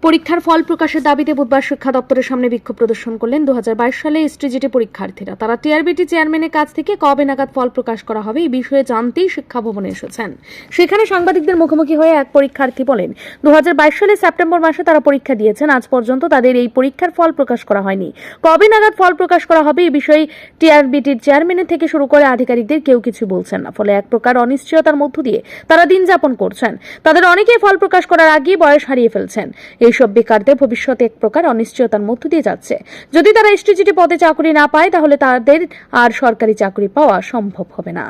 পরীক্ষার ফল প্রকাশের দাবিতে বুধবার শিক্ষা দপ্তরের সামনে বিক্ষোভ প্রদর্শন করলেন 2022 সালে এসটিজিটি পরীক্ষার্থীরা। তারা টিআরবিটি চেয়ারম্যানের কাছ থেকে কবে নাগাদ ফল প্রকাশ করা হবে এই বিষয়ে জানতেই শিক্ষা ভবনে এসেছেন। সেখানে সাংবাদিকদের মুখোমুখি হয়ে এক পরীক্ষার্থী বলেন, 2022 সালে সেপ্টেম্বর মাসে তারা পরীক্ষা দিয়েছেন। আজ পর্যন্ত তাদের এই পরীক্ষার ফল প্রকাশ করা হয়নি। কবে নাগাদ ফল প্রকাশ করা হবে এই বিষয়ে টিআরবিটির চেয়ারম্যানের থেকে শুরু করে আধিকারিকদের কেউ কিছু বলছেন না। ফলে এক প্রকার অনিশ্চয়তার মধ্য দিয়ে তারা দিন যাপন করছেন। তাদের অনেকেই ফল প্রকাশ করার আগেই বয়স হারিয়ে ফেলছেন। এইসব বেকারদের ভবিষ্যতে এক প্রকার অনিশ্চয়তার মধ্য দিয়ে যাচ্ছে। যদি তারা এসটিজিটি পদে চাকরি না পায় তাহলে তাদের আর সরকারি চাকরি পাওয়া সম্ভব হবে না।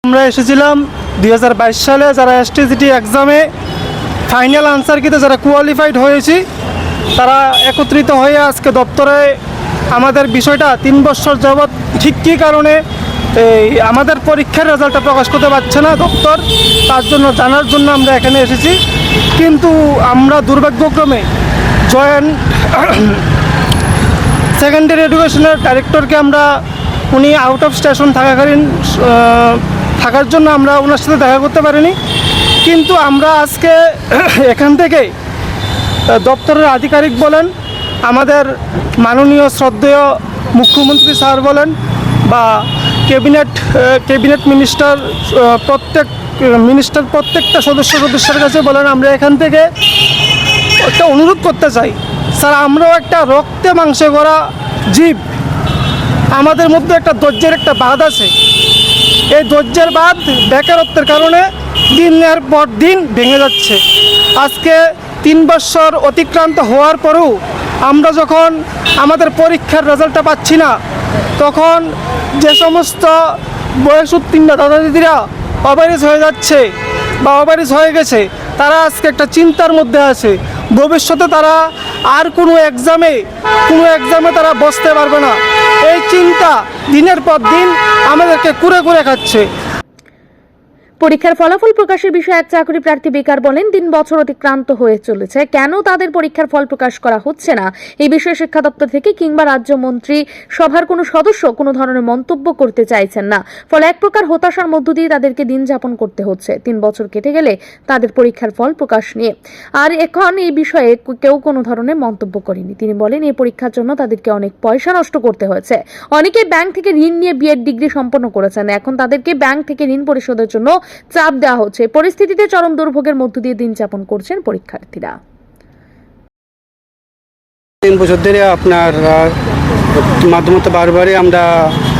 আমরা এসেছিলাম 2022 সালে যারা এসটিজিটি এক্সামে ফাইনাল আনসার কিতে যারা কোয়ালিফাইড হয়েছি তারা একত্রিত হয়ে আজকে দপ্তরে আমাদের বিষয়টা 3 বছর যাবৎ ঠিক কী কারণে আমাদের পরীক্ষার রেজাল্টটা প্রকাশ করতে পারছে না দপ্তর, তার জন্য জানার জন্য আমরা এখানে এসেছি। কিন্তু আমরা দুর্ভাগ্যক্রমে জয়েন্ট সেকেন্ডারি এডুকেশনের ডাইরেক্টরকে আমরা উনি আউট অফ স্টেশন থাকাকালীন থাকার জন্য আমরা ওনার সাথে দেখা করতে পারিনি। কিন্তু আমরা আজকে এখান থেকে দপ্তরের আধিকারিক বলেন, আমাদের মাননীয় শ্রদ্ধেয় মুখ্যমন্ত্রী স্যার বলেন বা ক্যাবিনেট প্রত্যেকটা সদস্যের কাছে বলেন, আমরা এখান থেকে একটা অনুরোধ করতে চাই, স্যার আমরাও একটা রক্তে মাংসে গড়া জীব, আমাদের মধ্যে একটা ধৈর্যের একটা বাঁধ আছে। এই ধৈর্যের বাঁধ বেকারত্বের কারণে দিনের পর দিন ভেঙে যাচ্ছে। আজকে 3 বছর অতিক্রান্ত হওয়ার পরেও আমরা যখন আমাদের পরীক্ষার রেজাল্টটা পাচ্ছি না, তখন যে সমস্ত বয়স উত্তীর্ণ দাদা দিদিরা অভারেজ হয়ে যাচ্ছে বা অভারেজ হয়ে গেছে, তারা আজকে একটা চিন্তার মধ্যে আছে। ভবিষ্যতে তারা আর কোনো এক্সামে তারা বসতে পারবে না। এই চিন্তা দিনের পর দিন আমাদেরকে কুরে কুরে খাচ্ছে। পরীক্ষার ফলাফল প্রকাশের বিষয়ে এক চাকরি প্রার্থী বেকার বলেন, 3 বছর অতিক্রান্ত হয়ে চলেছে, কেন তাদের পরীক্ষার ফল প্রকাশ করা হচ্ছে না এই বিষয়ে শিক্ষা দপ্তর থেকে কিংবা রাজ্য মন্ত্রী সভার কোনো সদস্য কোনো ধরনের মন্তব্য করতে চাইছেন না। ফলে এক প্রকার হতাশার মধ্য দিয়ে তাদেরকে দিন যাপন করতে হচ্ছে 3 বছর কেটে গেলে তাদের পরীক্ষার ফল প্রকাশ নিয়ে। আর এখন এই বিষয়ে কেউ কোনো ধরনের মন্তব্য করেনি। তিনি বলেন, এই পরীক্ষার জন্য তাদেরকে অনেক পয়সা নষ্ট করতে হয়েছে। অনেকে ব্যাংক থেকে ঋণ নিয়ে বিএড ডিগ্রি সম্পন্ন করেছেন, এখন তাদেরকে ব্যাংক থেকে ঋণ পরিশোধের জন্য চাপ দেওয়া হচ্ছে। পরিস্থিতিতে চরম দুর্ভোগের মধ্য দিয়ে দিন যাপন করছেন পরীক্ষার্থীরা। 3 বছর ধরে আপনার মাধ্যমে তো বারবারই আমরা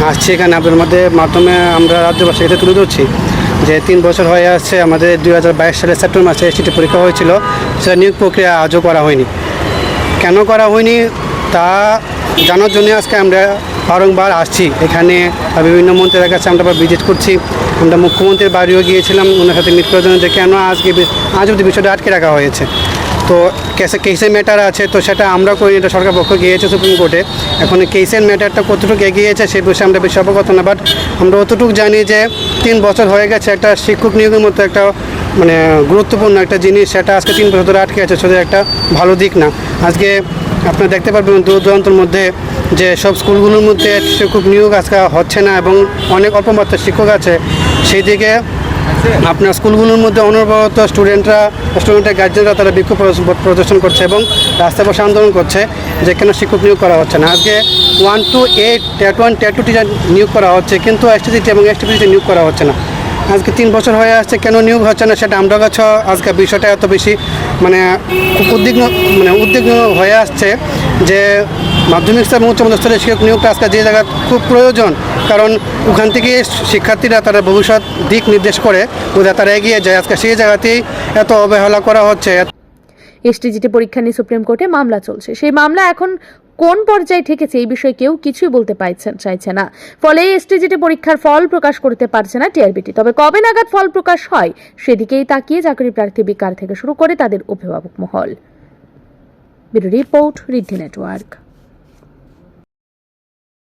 আসছি এখানে, আপনাদের মাধ্যমে আমরা রাজ্যবাসী এটা তুলে ধরছি যে 3 বছর হয়ে আসছে। আমাদের 2022 সালের সেপ্টেম্বর মাসে এসটিটি পরীক্ষা হয়েছিল, সেটা নিয়োগ প্রক্রিয়া আজও করা হয়নি। কেন করা হয়নি তা জানার জন্য আজকে আমরা বারংবার আসছি এখানে। বিভিন্ন মন্ত্রীদের কাছে আমরা ভিজিট করছি, আমরা মুখ্যমন্ত্রীর বাড়িও গিয়েছিলাম ওনার সাথে মিট করার জন্য যে কেন আজ অবধি বিষয়টা আটকে রাখা হয়েছে। তো কেসের ম্যাটার আছে, তো সেটা আমরা করি, এটা সরকার পক্ষ গিয়েছে সুপ্রিম কোর্টে। এখন কেসের ম্যাটারটা কতটুকু এগিয়েছে সেই বিষয়ে আমরা বেশি অবগত না, বাট আমরা অতটুকু জানি যে 3 বছর হয়ে গেছে। একটা শিক্ষক নিয়োগের মতো একটা গুরুত্বপূর্ণ একটা জিনিস, সেটা আজকে 3 বছর ধরে আটকে আছে, সেটা একটা ভালো দিক না। আজকে আপনারা দেখতে পারবেন দূর দূরান্তের মধ্যে যে সব স্কুলগুলোর মধ্যে শিক্ষক নিয়োগ আজকে হচ্ছে না এবং অনেক অল্প মাত্রার শিক্ষক আছে। সেই দিকে আপনার স্কুলগুলোর মধ্যে অনবরত স্টুডেন্টের গার্জেনরা তারা বিক্ষোভ প্রদর্শন করছে এবং রাস্তায় বসে আন্দোলন করছে যে কেন শিক্ষক নিয়োগ করা হচ্ছে না। আজকে 1 to 8 টেট 1 টেট 2 টিচার নিয়োগ করা হচ্ছে, কিন্তু এসটিজিটি এবং এসটিপিজিটি নিয়োগ করা হচ্ছে না। আজকে 3 বছর হয়ে আসছে, কেন নিয়োগ হচ্ছে না সেটা আমরা কাছে আজকে বিষয়টা এত বেশি উদ্বিগ্ন হয়ে আসছে যে মাধ্যমিক স্তর এবং উচ্চ মাধ্যমিক স্তরের শিক্ষক নিয়োগটা আজকে যে জায়গায় খুব প্রয়োজন, কারণ ওখান থেকে শিক্ষার্থীরা তারা ভবিষ্যৎ দিক নির্দেশ করে তারা এগিয়ে যায়। আজকে সেই জায়গাতেই এত অবহেলা করা হচ্ছে। এসটিজিটি পরীক্ষা নিয়ে সুপ্রিম কোর্টে মামলা চলছে, সেই মামলা এখন কোন পর্যায়ে ঠেকেছে এই বিষয়ে কেউ কিছুই বলতে চাইছে না। ফলে এসটিজিটি পরীক্ষার ফল প্রকাশ করতে পারছে না টিআরবিটি। তবে কবে নাগাদ ফল প্রকাশ হয় সেদিকেই তাকিয়ে চাকরি প্রার্থী বেকার থেকে শুরু করে তাদের অভিভাবক মহল। ব্যুরো রিপোর্ট, ঋদ্ধি নেটওয়ার্ক।